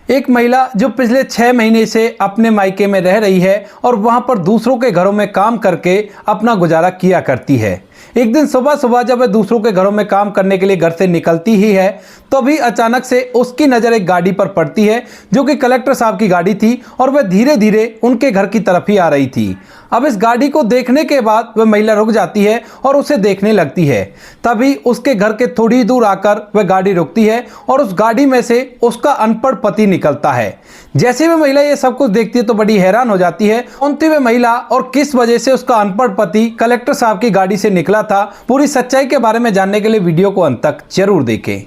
एक महिला जो पिछले 6 महीने से अपने मायके में रह रही है और वहां पर दूसरों के घरों में काम करके अपना गुजारा किया करती है। एक दिन सुबह सुबह जब वह दूसरों के घरों में काम करने के लिए घर से निकलती ही है, तभी अचानक से उसकी नज़र एक गाड़ी पर पड़ती है जो कि कलेक्टर साहब की गाड़ी थी और वह धीरे धीरे उनके घर की तरफ ही आ रही थी। अब इस गाड़ी को देखने के बाद वह महिला रुक जाती है और उसे देखने लगती है। तभी उसके घर के थोड़ी दूर आकर वह गाड़ी रुकती है और उस गाड़ी में से उसका अनपढ़ पति निकलता है। जैसे वह महिला ये सब कुछ देखती है तो बड़ी हैरान हो जाती है, कौन थी वह महिला और किस वजह से उसका अनपढ़ पति कलेक्टर साहब की गाड़ी से निकला था। पूरी सच्चाई के बारे में जानने के लिए वीडियो को अंत तक जरूर देखें।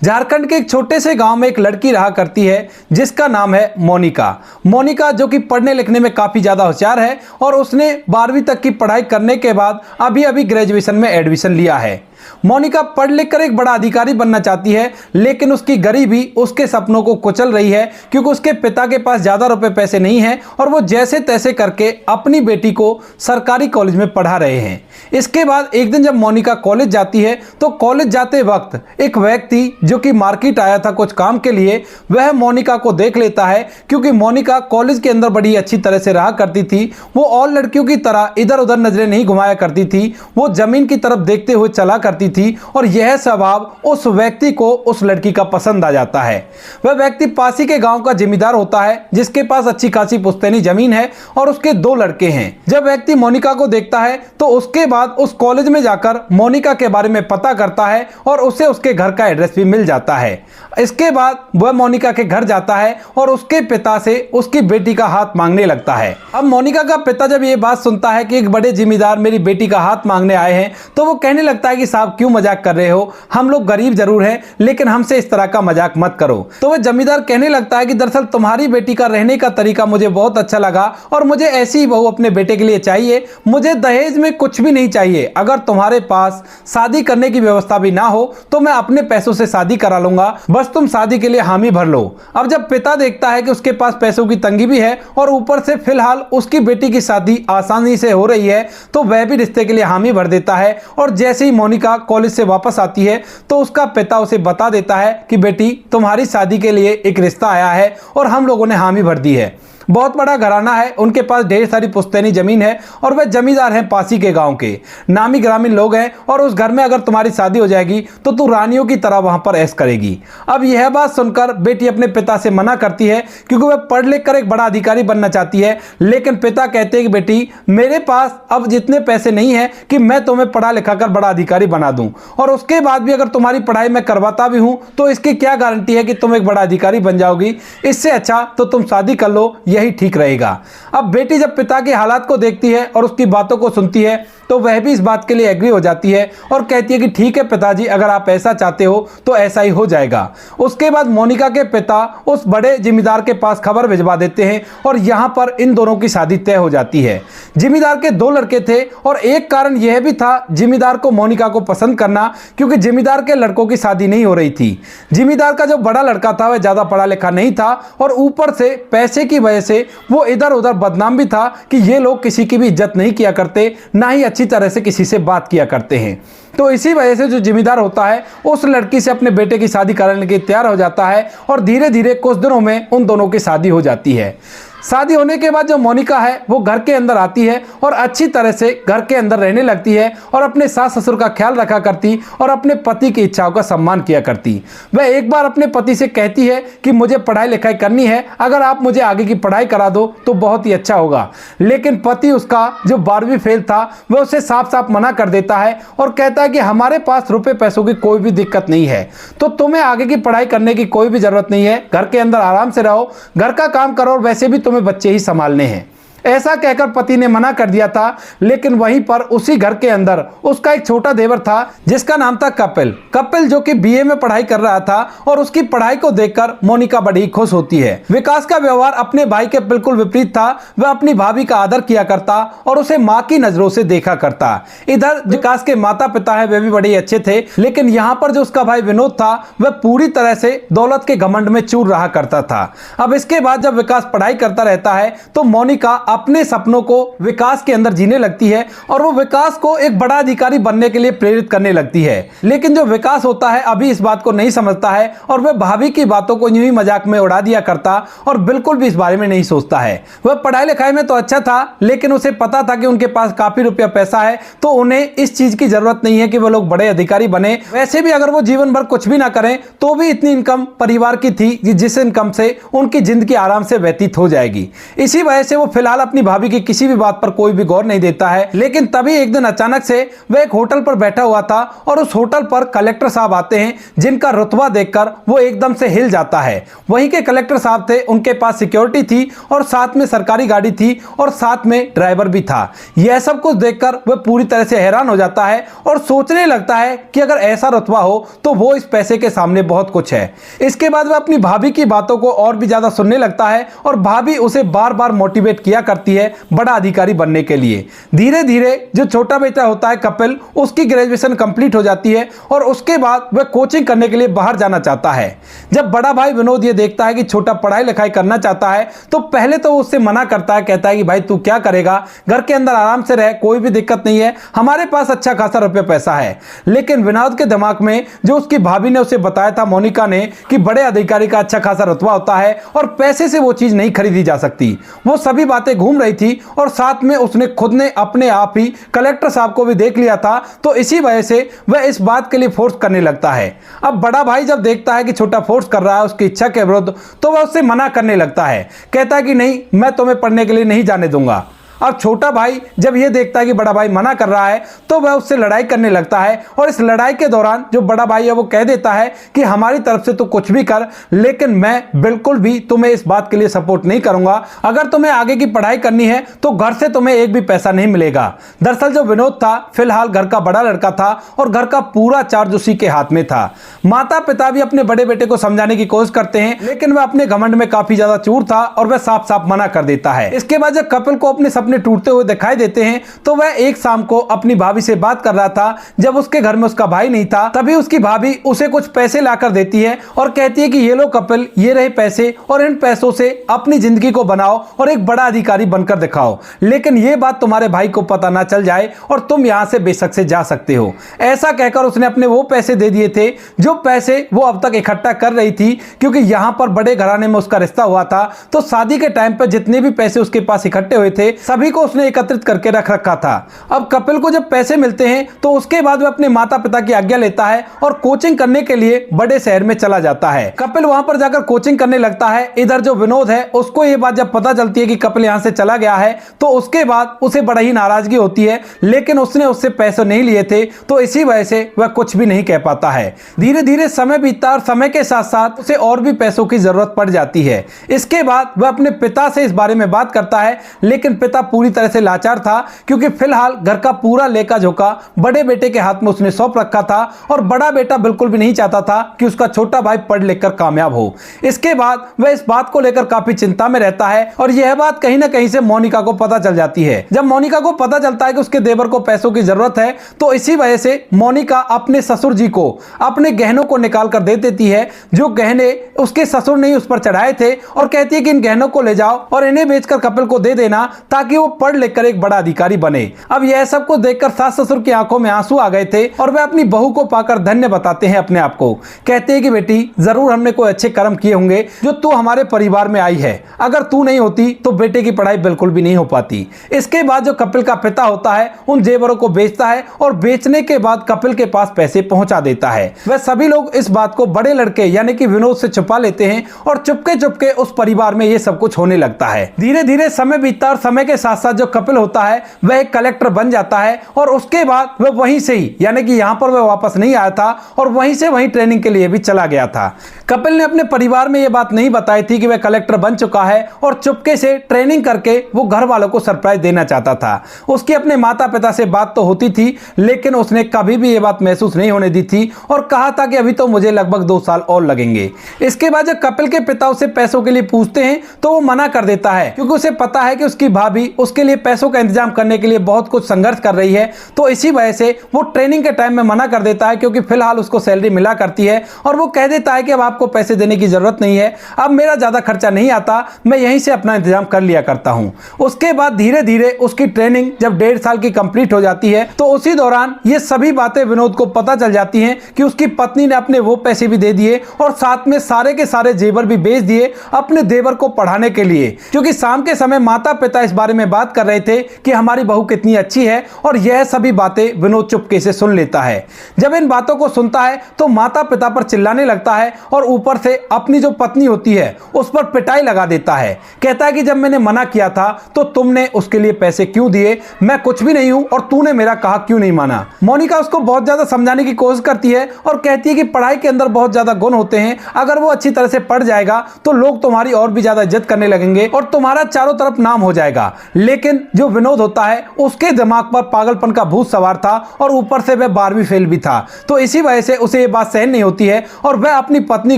झारखंड के एक छोटे से गांव में एक लड़की रहा करती है जिसका नाम है मोनिका। मोनिका जो कि पढ़ने लिखने में काफ़ी ज़्यादा होशियार है और उसने 12वीं तक की पढ़ाई करने के बाद अभी अभी ग्रेजुएशन में एडमिशन लिया है। मोनिका पढ़ लिख कर एक बड़ा अधिकारी बनना चाहती है, लेकिन उसकी गरीबी उसके सपनों को कुचल रही है क्योंकि उसके पिता के पास ज़्यादा रुपए पैसे नहीं हैं और वो जैसे तैसे करके अपनी बेटी को सरकारी कॉलेज में पढ़ा रहे हैं। इसके बाद एक दिन जब मोनिका कॉलेज जाती है तो कॉलेज जाते वक्त एक व्यक्ति जो कि मार्केट आया था कुछ काम के लिए, वह मोनिका को देख लेता है क्योंकि मोनिका कॉलेज के अंदर बड़ी अच्छी तरह से रहा करती थी। वो और लड़कियों की तरह इधर उधर नजरें नहीं घुमाया करती थी, वो जमीन की तरफ देखते हुए चला करती थी और यह स्वभाव उस व्यक्ति को उस लड़की का पसंद आ जाता है। वह व्यक्ति पास ही के गांव का जिम्मेदार होता है जिसके पास अच्छी खासी पुश्तैनी जमीन है और उसके 2 लड़के हैं। जब व्यक्ति मोनिका को देखता है तो उसके बाद उस कॉलेज में जाकर मोनिका के बारे में पता करता है और उसे उसके घर का एड्रेस भी मिल जाता है। इसके बाद वह मोनिका के घर जाता है और उसके पिता से उसकी बेटी का हाथ मांगने लगता है। अब मोनिका का पिता जब यह बात सुनता है कि एक बड़े जिम्मेदार मेरी बेटी का हाथ मांगने आए हैं तो वो कहने लगता है कि साहब क्यों मजाक कर रहे हो, हम लोग गरीब जरूर हैं लेकिन हमसे इस तरह का मजाक मत करो। तो वह जमींदार कहने लगता है कि दरअसल तुम्हारी बेटी का रहने का तरीका मुझे बहुत अच्छा लगा और मुझे ऐसी ही बहू अपने बेटे के लिए चाहिए। मुझे दहेज में कुछ भी नहीं चाहिए, अगर तुम्हारे पास शादी करने की व्यवस्था भी ना हो तो मैं अपने पैसों से शादी करा लूंगा, बस तुम शादी के लिए हामी भर लो। अब जब पिता देखता है कि उसके पास पैसों की तंगी भी है और ऊपर से फिलहाल उसकी बेटी की शादी आसानी से हो रही है तो वह भी रिश्ते के लिए हामी भर देता है। और जैसे ही मोनिका कॉलेज से वापस आती है तो उसका पिता उसे बता देता है कि बेटी तुम्हारी शादी के लिए एक रिश्ता आया है और हम लोगों ने हामी भर दी है। बहुत बड़ा घराना है, उनके पास ढेर सारी पुश्तैनी जमीन है और वह जमींदार हैं पासी के गांव के, नामी ग्रामीण लोग हैं और उस घर में अगर तुम्हारी शादी हो जाएगी तो तू रानियों की तरह वहां पर ऐश करेगी। अब यह बात सुनकर बेटी अपने पिता से मना करती है क्योंकि वह पढ़ लिख कर एक बड़ा अधिकारी बनना चाहती है, लेकिन पिता कहते हैं कि बेटी मेरे पास अब जितने पैसे नहीं है कि मैं तुम्हें पढ़ा लिखा कर बड़ा अधिकारी बना दूं और उसके बाद भी अगर तुम्हारी पढ़ाई मैं करवाता भी हूं तो इसकी क्या गारंटी है कि तुम एक बड़ा अधिकारी बन जाओगी। इससे अच्छा तो तुम शादी कर लो, यही ठीक रहेगा। अब बेटी जब पिता के हालात को देखती है और उसकी बातों को सुनती है तो वह भी इस बात के लिए एग्री हो जाती है और कहती है कि ठीक है पिताजी, अगर आप ऐसा चाहते हो तो ऐसा ही हो जाएगा। उसके बाद मोनिका के पिता उस बड़े जिम्मेदार के पास खबर भिजवा देते हैं और यहाँ पर इन दोनों की शादी तय हो जाती है। जिम्मेदार के 2 लड़के थे और एक कारण यह भी था जिम्मेदार को मोनिका को पसंद करना, क्योंकि जिम्मेदार के लड़कों की शादी नहीं हो रही थी। जिम्मेदार का जो बड़ा लड़का था वह ज्यादा पढ़ा लिखा नहीं था और ऊपर से पैसे की वजह से वो इधर उधर बदनाम भी था कि ये लोग किसी की भी इज्जत नहीं किया करते, ना ही अच्छी तरह से किसी से बात किया करते हैं। तो इसी वजह से जो जिम्मेदार होता है उस लड़की से अपने बेटे की शादी कराने के लिए तैयार हो जाता है और धीरे धीरे कुछ दिनों में उन दोनों की शादी हो जाती है। शादी होने के बाद जो मोनिका है वो घर के अंदर आती है और अच्छी तरह से घर के अंदर रहने लगती है और अपने सास ससुर का ख्याल रखा करती और अपने पति की इच्छाओं का सम्मान किया करती। वह एक बार अपने पति से कहती है कि मुझे पढ़ाई लिखाई करनी है, अगर आप मुझे आगे की पढ़ाई करा दो तो बहुत ही अच्छा होगा। लेकिन पति उसका जो 12वीं फेल था वह उसे साफ साफ मना कर देता है और कहता है कि हमारे पास रुपए पैसों की कोई भी दिक्कत नहीं है, तो तुम्हें आगे की पढ़ाई करने की कोई भी जरूरत नहीं है, घर के अंदर आराम से रहो, घर का काम करो और वैसे भी तुम्हें बच्चे ही संभालने हैं। ऐसा कहकर पति ने मना कर दिया था, लेकिन वहीं पर उसी घर के अंदर उसका एक छोटा देवर था जिसका नाम था कपिल जो कि बीए में पढ़ाई कर रहा था और उसकी पढ़ाई को देखकर मोनिका बड़ी खुश होती है। विकास का व्यवहार अपने भाई के बिल्कुल विपरीत था, वह अपनी भाभी का आदर किया करता और उसे माँ की नजरों से देखा करता। इधर विकास के माता पिता है वे भी बड़े अच्छे थे, लेकिन यहाँ पर जो उसका भाई विनोद था वह पूरी तरह से दौलत के घमंड में चूर रहा करता था। अब इसके बाद जब विकास पढ़ाई करता रहता है तो मोनिका अपने सपनों को विकास के अंदर जीने लगती है और वो विकास को एक बड़ा अधिकारी बनने के लिए प्रेरित करने लगती है। लेकिन जो विकास होता है अभी इस बात को नहीं समझता है और वह भाभी की बातों को यूं ही मजाक में उड़ा दिया करता और बिल्कुल भी इस बारे में नहीं सोचता है। वह पढ़ाई लिखाई में तो अच्छा था, लेकिन उसे पता था कि उनके पास काफी रुपया पैसा है, तो उन्हें इस चीज की जरूरत नहीं है कि वो लोग बड़े अधिकारी बने। वैसे भी अगर वो जीवन भर कुछ भी ना करें तो भी इतनी इनकम परिवार की थी कि जिस इनकम से उनकी जिंदगी आराम से व्यतीत हो जाएगी। इसी वजह से वो फिलहाल अपनी भाभी की किसी भी बात पर कोई भी गौर नहीं देता है। लेकिन तभी एक दिन अचानक से वह एक होटल पर बैठा हुआ था और उस होटल पर कलेक्टर साहब आते हैं, जिनका रुतबा देखकर वो एकदम से हिल जाता है। वहीं के कलेक्टर साहब थे, उनके पास सिक्योरिटी थी और साथ में सरकारी गाड़ी थी और साथ में ड्राइवर भी था। यह सब कुछ देखकर वह पूरी तरह से हैरान हो जाता है और सोचने लगता है कि अगर ऐसा रुतबा हो तो वो इस पैसे के सामने बहुत कुछ है। इसके बाद वह अपनी भाभी की बातों को और भी ज्यादा सुनने लगता है और भाभी उसे बार बार मोटिवेट किया करती है बड़ा अधिकारी बनने के लिए। धीरे धीरे जो छोटा बेटा होता है कपिल, उसकी ग्रेजुएशन कंप्लीट हो जाती है और उसके बाद वह कोचिंग करने के लिए बाहर जाना चाहता है। जब बड़ा भाई विनोद ये देखता है कि छोटा पढ़ाई लिखाई करना चाहता है तो पहले तो वो उससे मना करता है, कहता है कि भाई तू क्या करेगा, घर के अंदर आराम से रह, कोई भी दिक्कत नहीं है, हमारे पास अच्छा खासा रुपया पैसा है। लेकिन विनोद के दिमाग में जो उसकी भाभी ने उसे बताया था, मोनिका ने, कि बड़े अधिकारी का अच्छा खासा रुतबा होता है और पैसे से वो चीज नहीं खरीदी जा सकती, वो सभी बातें घूम रही थी और साथ में उसने खुद ने अपने आप ही कलेक्टर साहब को भी देख लिया था। तो इसी वजह से वह इस बात के लिए फोर्स करने लगता है। अब बड़ा भाई जब देखता है कि छोटा फोर्स कर रहा है उसकी इच्छा के विरुद्ध, तो वह उससे मना करने लगता है, कहता है कि नहीं, मैं तुम्हें पढ़ने के लिए नहीं जाने दूंगा। अब छोटा भाई जब यह देखता है कि बड़ा भाई मना कर रहा है तो वह उससे लड़ाई करने लगता है और इस लड़ाई के दौरान जो बड़ा भाई है वो कह देता है कि हमारी तरफ से तो कुछ भी कर, लेकिन मैं बिल्कुल भी तुम्हें इस बात के लिए सपोर्ट नहीं करूंगा। अगर तुम्हें आगे की पढ़ाई करनी है तो घर से तुम्हें एक भी पैसा नहीं मिलेगा। दरअसल जो विनोद था फिलहाल घर का बड़ा लड़का था और घर का पूरा चार्ज उसी के हाथ में था। माता पिता भी अपने बड़े बेटे को समझाने की कोशिश करते हैं, लेकिन वह अपने घमंड में काफी ज्यादा चूर था और वह साफ साफ मना कर देता है। इसके बाद जब कपिल को अपने सपने टूटते हुए दिखाई देते हैं तो वह एक शाम को अपनी भाभी से बात कर रहा था। जब उसके घर में उसका भाई नहीं था तभी उसकी भाभी उसे कुछ पैसे लाकर देती है और कहती है कि ये लो कपिल, ये रहे पैसे और इन पैसों से अपनी जिंदगी को बनाओ और एक बड़ा अधिकारी बनकर दिखाओ, लेकिन ये बात तुम्हारे भाई को पता ना चल जाए और तुम यहां से बेशक से जा सकते हो। ऐसा कहकर उसने अपने वो पैसे दे दिए थे जो पैसे वो अब तक इकट्ठा कर रही थी, क्योंकि यहां पर बड़े घराने में उसका रिश्ता हुआ था। तो शादी के टाइम पर जितने भी पैसे उसके पास इकट्ठे हुए थे सभी को उसने एकत्रित करके रख रखा था। अब कपिल को जब पैसे मिलते हैं तो उसके बाद वह अपने माता पिता की आज्ञा लेता है और कोचिंग करने के लिए बड़े शहर में चला जाता है। कपिल वहां पर जाकर कोचिंग करने लगता है। इधर जो विनोद है उसको यह बात जब पता चलती है कि कपिल यहां से चला गया है तो उसके बाद उसे बड़ा ही नाराजगी होती है, लेकिन उसने उससे पैसे नहीं लिए थे तो इसी वजह से वह कुछ भी नहीं कह पाता है। धीरे धीरे समय बीतता और समय के साथ साथ उसे और भी पैसों की जरूरत पड़ जाती है। इसके बाद वह अपने पिता से इस बारे में बात करता है, लेकिन पिता पूरी तरह से लाचार था, क्योंकि फिलहाल घर का पूरा लेखा जोखा बड़े बेटे के हाथ में उसने सौंप रखा था और बड़ा बेटा बिल्कुल भी नहीं चाहता था कि उसका छोटा भाई पढ़ लिख कर कामयाब हो। इसके बाद वह इस बात को लेकर काफी चिंता में रहता है और यह बात कहीं ना कहीं से मोनिका को पता चल जाती है। जब मोनिका को पता चलता है कि उसके देवर को पैसों की जरूरत है तो इसी वजह से मोनिका अपने ससुर जी को अपने गहनों को निकाल कर दे देती है, जो गहने उसके ससुर ने उस पर चढ़ाए थे, और कहती है कि इन गहनों को ले जाओ और इन्हें बेचकर कपिल को दे देना ताकि वो पढ़ लिख कर एक बड़ा अधिकारी बने। अब यह सब कुछ देखकर सास ससुर की आंखों में आंसू आ गए थे और वे अपनी बहू को पाकर धन्य बताते हैं अपने आप को। कहते हैं कि बेटी, जरूर हमने कोई अच्छे कर्म किए होंगे जो तू हमारे परिवार में आई है। अगर तू नहीं होती तो बेटे की पढ़ाई बिल्कुल भी नहीं हो पाती। इसके बाद जो कपिल का पिता होता है उन जेवरों को बेचता है और बेचने के बाद कपिल के पास पैसे पहुंचा देता है। वह सभी लोग इस बात को बड़े लड़के यानी कि विनोद से छुपा लेते हैं और चुपके चुपके उस परिवार में यह सब कुछ होने लगता है। धीरे धीरे समय बीतता और समय के साथ साथ जो कपिल होता है वह एक कलेक्टर बन जाता है और उसके बाद वह वहीं से ही यानी कि यहां पर वह वापस नहीं आया था और वहीं से वहीं ट्रेनिंग के लिए भी चला गया था। कपिल ने अपने परिवार में यह बात नहीं बताई थी कि वह कलेक्टर बन चुका है और चुपके से ट्रेनिंग करके वो घर वालों को सरप्राइज देना चाहता था। उसकी अपने माता पिता से बात तो होती थी, लेकिन उसने कभी भी यह बात महसूस नहीं होने दी थी और कहा था कि अभी तो मुझे लगभग 2 साल और लगेंगे। इसके बाद जब कपिल के पिता उसे पैसों के लिए पूछते हैं तो वो मना कर देता है, क्योंकि उसे पता है कि उसकी भाभी उसके लिए पैसों का इंतजाम करने के लिए बहुत कुछ संघर्ष कर रही है, तो इसी वजह से वो ट्रेनिंग के टाइम में मना कर देता है, क्योंकि फिलहाल उसको सैलरी मिला करती है और वो कह देता है कि अब आपको पैसे देने की जरूरत नहीं है, अब मेरा ज्यादा खर्चा नहीं आता, मैं यहीं से अपना इंतजाम कर लिया करता हूं। उसके बाद धीरे धीरे उसकी ट्रेनिंग जब 1.5 साल की कंप्लीट हो जाती है, तो उसी दौरान ये सभी बातें विनोद को पता चल जाती हैं कि उसकी पत्नी ने अपने वो पैसे भी दे दिए और साथ में सारे के सारे जेवर भी बेच दिए अपने देवर को पढ़ाने के लिए, क्योंकि शाम के समय माता पिता इस बारे में बात कर रहे थे कि हमारी बहू कितनी अच्छी है, और यह सभी बातें विनोद चुपके से सुन लेता है। जब इन बातों को सुनता है तो माता पिता पर चिल्लाने लगता है और ऊपर से अपनी जो पत्नी होती है उस पर पिटाई लगा देता है। कहता है कि जब मैंने मना किया था तो तुमने उसके लिए पैसे क्यों दिए, मैं कुछ भी नहीं हूं और तूने मेरा कहा क्यों नहीं माना। मोनिका उसको बहुत ज्यादा समझाने की कोशिश करती है और कहती है कि पढ़ाई के अंदर बहुत ज्यादा गुण होते हैं, अगर वो अच्छी तरह से पढ़ जाएगा तो लोग तुम्हारी और भी ज्यादा इज्जत करने लगेंगे और तुम्हारा चारों तरफ नाम हो जाएगा। लेकिन जो विनोद होता है उसके दिमाग पर पागलपन का भूत सवार था और ऊपर से वह 12वीं फेल भी था, तो इसी वजह से उसे यह बात सहन नहीं होती है और वह अपनी पत्नी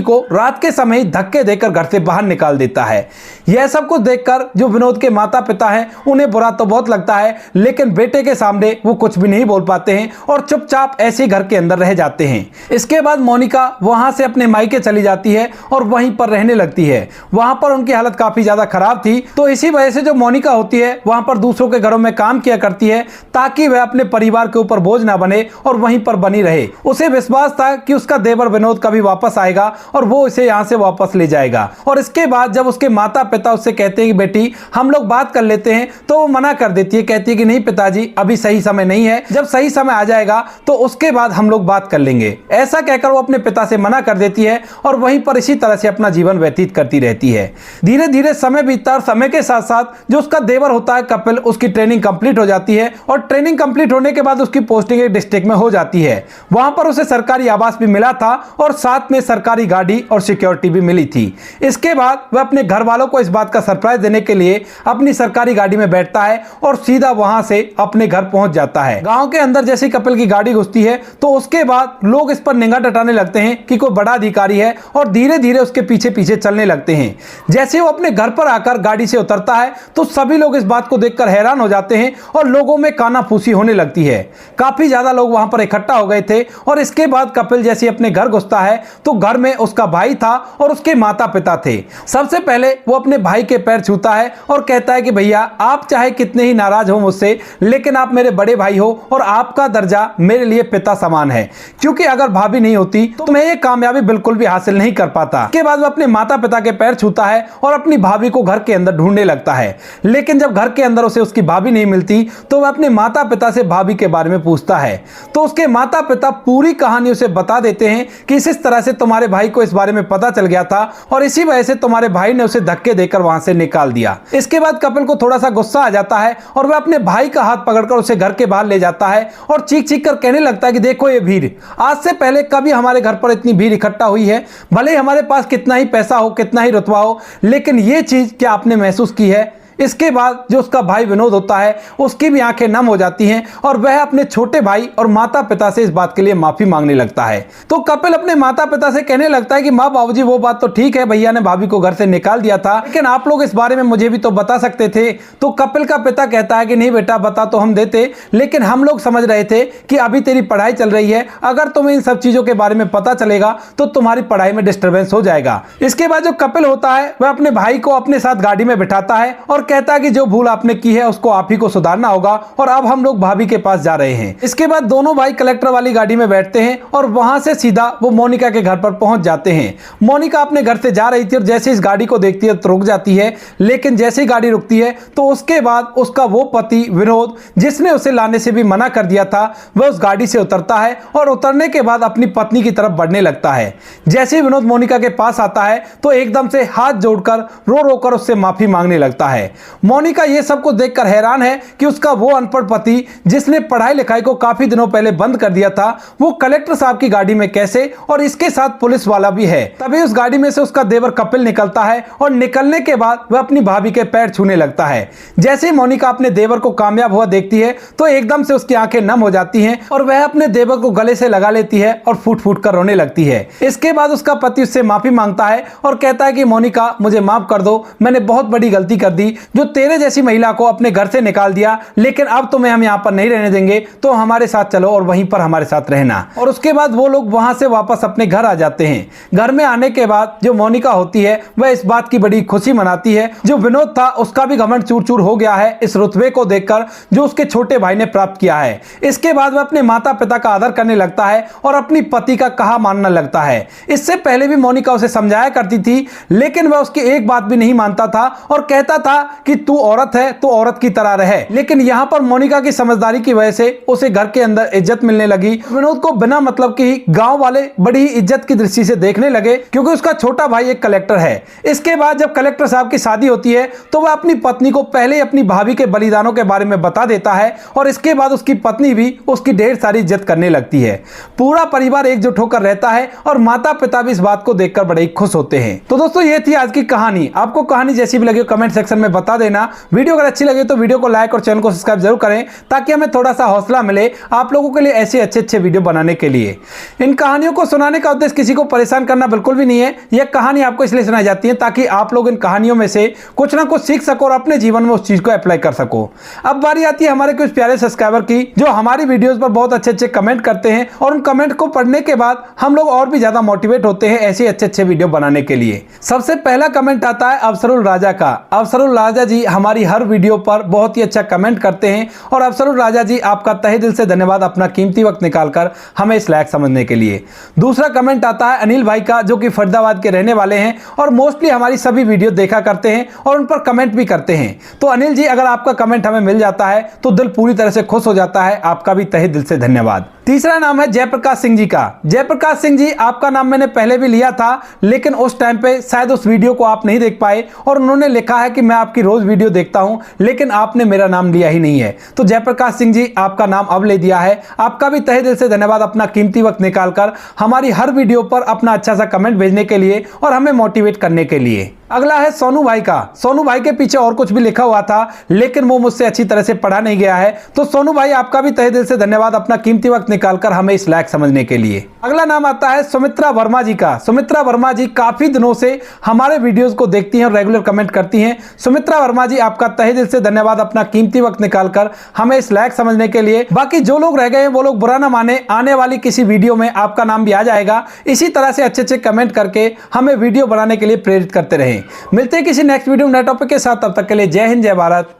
को रात के समय ही धक्के देकर घर से बाहर निकाल देता है। यह सब कुछ देखकर जो विनोद के माता पिता हैं उन्हें बुरा तो बहुत लगता है, लेकिन बेटे के सामने वो कुछ भी नहीं बोल पाते हैं और चुपचाप ऐसे घर के अंदर रह जाते हैं। इसके बाद मोनिका वहां से अपने मायके चली जाती है और वहीं पर रहने लगती है। वहां पर उनकी हालत काफी ज्यादा खराब थी, तो इसी वजह से जो मोनिका होती है वहां पर दूसरों के घरों में काम किया करती है ताकि वह अपने परिवार के ऊपर बोझ ना बने और वहीं पर बनी रहे। उसे विश्वास था कि उसका देवर विनोद कभी वापस आएगा और वो इसे यहां से वापस ले जाएगा। और इसके बाद जब उसके माता पिता उससे कहते हैं कि बेटी हम लोग बात कर लेते हैं, तो वो मना कर देती है, कहती है कि नहीं पिताजी अभी सही समय नहीं है, जब सही समय आ जाएगा तो उसके बाद हम लोग बात कर लेंगे। ऐसा कहकर वो अपने पिता से मना कर देती है और वहीं पर इसी तरह से अपना जीवन व्यतीत करती रहती है। धीरे धीरे समय बीतता और समय के साथ साथ जो उसका देवर होता है कपिल, उसकी ट्रेनिंग कंप्लीट हो जाती है और ट्रेनिंग कंप्लीट होने के बाद उसकी पोस्टिंग एक डिस्ट्रिक्ट में हो जाती है। वहां पर उसे सरकारी आवास भी मिला था और साथ में सरकारी गाड़ी और सिक्योरिटी भी मिली थी। इसके बाद वह अपने घर वालों को इस बात का सरप्राइज देने के लिए अपनी सरकारी गाड़ी में बैठता है और सीधा वहां से अपने घर पहुंच जाता है। गांव के अंदर जैसे कपिल की गाड़ी घुसती है तो उसके बाद लोग इस पर निगाह डटाने लगते हैं कि कोई बड़ा अधिकारी है और धीरे धीरे उसके पीछे पीछे चलने लगते हैं। जैसे वो अपने घर पर आकर गाड़ी से उतरता है तो सभी लोग इस बात को देखकर हैरान हो जाते हैं और लोगों में कानाफूसी होने लगती है। काफी ज्यादा लोग वहां पर इकट्ठा हो गए थे और इसके बाद कपिल जैसे अपने घर घुसता है तो घर में उसका भाई था और उसके माता पिता थे। सबसे पहले वो अपने भाई के पैर छूता है और कहता है कि भैया आप चाहे कितने ही नाराज हो मुझसे, लेकिन आप मेरे बड़े भाई हो और आपका दर्जा मेरे लिए पिता समान है, क्योंकि अगर भाभी नहीं होती तो मैं ये कामयाबी बिल्कुल भी हासिल नहीं कर पाता। इसके बाद वो अपने माता पिता के पैर छूता है और अपनी भाभी को घर के अंदर ढूंढने लगता है, लेकिन जब घर के अंदर उसे उसकी भाभी नहीं मिलती तो वह अपने माता पिता से भाभी के बारे में पूछता है। तो उसके माता पिता पूरी कहानी उसे बता देते हैं कि इस तरह से तुम्हारे भाई को इस बारे में पता चल गया था और इसी वजह से तुम्हारे भाई ने उसे धक्के देकर वहां से निकाल दिया। इसके बाद कपिल को थोड़ा सा गुस्सा आ जाता है और वह अपने भाई का हाथ पकड़कर उसे घर के बाहर ले जाता है और चीख चीख कर कहने लगता है कि देखो ये भीड़, आज से पहले कभी हमारे घर पर इतनी भीड़ इकट्ठा हुई है, भले ही हमारे पास कितना ही पैसा हो कितना ही रुतबा हो, लेकिन ये चीज क्या आपने महसूस की है। इसके बाद जो उसका भाई विनोद होता है उसकी भी आंखें नम हो जाती हैं और वह अपने छोटे भाई और माता पिता से इस बात के लिए माफी मांगने लगता है। तो कपिल अपने माता पिता से कहने लगता है कि माँ बाबूजी वो बात तो ठीक है, भैया ने भाभी को घर से निकाल दिया था, लेकिन आप लोग इस बारे में मुझे भी तो बता सकते थे। तो कपिल का पिता कहता है कि नहीं बेटा बता तो हम देते, लेकिन हम लोग समझ रहे थे कि अभी तेरी पढ़ाई चल रही है, अगर तुम्हें इन सब चीजों के बारे में पता चलेगा तो तुम्हारी पढ़ाई में डिस्टर्बेंस हो जाएगा। इसके बाद जो कपिल होता है वह अपने भाई को अपने साथ गाड़ी में बिठाता है और कहता है कि जो भूल आपने की है उसको आप ही को सुधारना होगा और अब हम लोग भाभी के पास जा रहे हैं। इसके बाद दोनों भाई कलेक्टर वाली गाड़ी में बैठते हैं और वहां से सीधा वो मोनिका के घर पर पहुंच जाते हैं। मोनिका अपने घर से जा रही थी और जैसे इस गाड़ी को देखती है तो रुक जाती है, लेकिन जैसे ही गाड़ी रुकती है तो उसके बाद उसका वो पति विनोद जिसने उसे लाने से भी मना कर दिया था वह उस गाड़ी से उतरता है और उतरने के बाद अपनी पत्नी की तरफ बढ़ने लगता है। जैसे ही विनोद मोनिका के पास आता है तो एकदम से हाथ जोड़कर रो रो कर उससे माफी मांगने लगता है। मोनिका ये सब कुछ देखकर हैरान है कि उसका वो अनपढ़ पति जिसने पढ़ाई लिखाई को काफी दिनों पहले बंद कर दिया था वो कलेक्टर साहब की गाड़ी में कैसे, और इसके साथ पुलिस वाला भी है। तभी उस गाड़ी में से उसका देवर कपिल निकलता है और निकलने के बाद वह अपनी भाभी के पैर छूने लगता है। जैसे ही मोनिका अपने देवर को कामयाब हुआ देखती है तो एकदम से उसकी आंखें नम हो जाती हैं और वह अपने देवर को गले से लगा लेती है और फूट फूट कर रोने लगती है। इसके बाद उसका पति उससे माफी मांगता है और कहता है कि मोनिका मुझे माफ कर दो, मैंने बहुत बड़ी गलती कर दी, जो तेरे जैसी महिला को अपने घर से निकाल दिया, लेकिन अब तुम्हें हम यहाँ पर नहीं रहने देंगे, तो हमारे साथ चलो और वहीं पर हमारे साथ रहना। और उसके बाद वो लोग वहां से वापस अपने घर आ जाते हैं। घर में आने के बाद जो मोनिका होती है वह इस बात की बड़ी खुशी मनाती है, जो विनोद था उसका भी घमंड चूर चूर हो गया है इस रुतबे को देखकर जो उसके छोटे भाई ने प्राप्त किया है। इसके बाद वह अपने माता पिता का आदर करने लगता है और अपनी पति का कहा मानने लगता है। इससे पहले भी मोनिका उसे समझाया करती थी, लेकिन वह उसकी एक बात भी नहीं मानता था और कहता था कि तू औरत है तो औरत की तरह रहे। लेकिन यहां पर मोनिका की समझदारी की वजह से उसे घर के अंदर इज्जत मिलने लगी। विनोद को बिना मतलब की गांव वाले बड़ी ही इज्जत की दृष्टि से देखने लगे, क्योंकि उसका छोटा भाई एक कलेक्टर है। इसके बाद जब कलेक्टर साहब की शादी होती है तो वह अपनी पत्नी को पहले अपनी भाभी के बलिदानों के बारे में बता देता है और इसके बाद उसकी पत्नी भी उसकी ढेर सारी इज्जत करने लगती है। पूरा परिवार एकजुट होकर रहता है और माता पिता भी इस बात को देखकर बड़े खुश होते हैं। तो दोस्तों ये थी आज की कहानी। आपको कहानी जैसी भी लगी कमेंट सेक्शन में बता देना। वीडियो अगर अच्छी लगे तो वीडियो को लाइक और चैनल को सब्सक्राइब जरूर करें, ताकि हमें थोड़ा सा हौसला मिले आप लोगों के लिए ऐसे अच्छे वीडियो बनाने के लिए। इन कहानियों को सुनाने का उद्देश्य किसी को परेशान करना बिल्कुल भी नहीं है। यह कहानी आपको इसलिए सुनाई जाती है ताकि आप लोग इन कहानियों में से कुछ ना कुछ सीख सको और अपने जीवन में उस चीज को अप्लाई कर सको। अब बारी आती है हमारे कुछ प्यारे सब्सक्राइबर की, जो हमारी वीडियोस पर बहुत अच्छे कमेंट करते हैं और उन कमेंट को पढ़ने के बाद हम लोग और भी ज्यादा मोटिवेट होते हैं ऐसे अच्छे वीडियो बनाने के लिए। सबसे पहला कमेंट आता है अफसरुल राजा का। अफसरुल राजा जी हमारी हर वीडियो पर बहुत ही अच्छा कमेंट करते हैं और अफसरुल राजा जी आपका तहे दिल से धन्यवाद अपना कीमती वक्त निकालकर हमें इस लायक समझने के लिए। दूसरा कमेंट आता है अनिल भाई का, जो कि फरीदाबाद के रहने वाले हैं और मोस्टली हमारी सभी वीडियो देखा करते हैं और उन पर कमेंट भी करते हैं। तो अनिल जी अगर आपका कमेंट हमें मिल जाता है तो दिल पूरी तरह से खुश हो जाता है। आपका भी तहे दिल से धन्यवाद। तीसरा नाम है जयप्रकाश सिंह जी का। जयप्रकाश सिंह जी आपका नाम मैंने पहले भी लिया था, लेकिन उस टाइम पे शायद उस वीडियो को आप नहीं देख पाए और उन्होंने लिखा है कि मैं आपकी रोज वीडियो देखता हूं, लेकिन आपने मेरा नाम लिया ही नहीं है। तो जयप्रकाश सिंह जी आपका नाम अब ले दिया है। आपका भी तहे दिल से धन्यवाद अपना कीमती वक्त निकालकर हमारी हर वीडियो पर अपना अच्छा सा कमेंट भेजने के लिए और हमें मोटिवेट करने के लिए। अगला है सोनू भाई का। सोनू भाई के पीछे और कुछ भी लिखा हुआ था, लेकिन वो मुझसे अच्छी तरह से पढ़ा नहीं गया है। तो सोनू भाई आपका भी तहे दिल से धन्यवाद अपना कीमती वक्त निकालकर हमें इस लायक समझने के लिए। अगला नाम आता है सुमित्रा वर्मा जी का। सुमित्रा वर्मा जी काफी दिनों से हमारे वीडियोस को देखती हैं और रेगुलर कमेंट करती हैं। सुमित्रा वर्मा जी आपका तहे दिल से धन्यवाद अपना कीमती वक्त निकालकर हमें इस लायक समझने के लिए। बाकी जो लोग रह गए हैं वो लोग बुरा ना माने, आने वाली किसी वीडियो में आपका नाम भी आ जाएगा। इसी तरह से अच्छे कमेंट करके हमें वीडियो बनाने के लिए प्रेरित करते रहें। मिलते हैं किसी नेक्स्ट वीडियो नए टॉपिक के साथ। तब तक के लिए जय हिंद, जय भारत,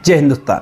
जय हिंदुस्तान।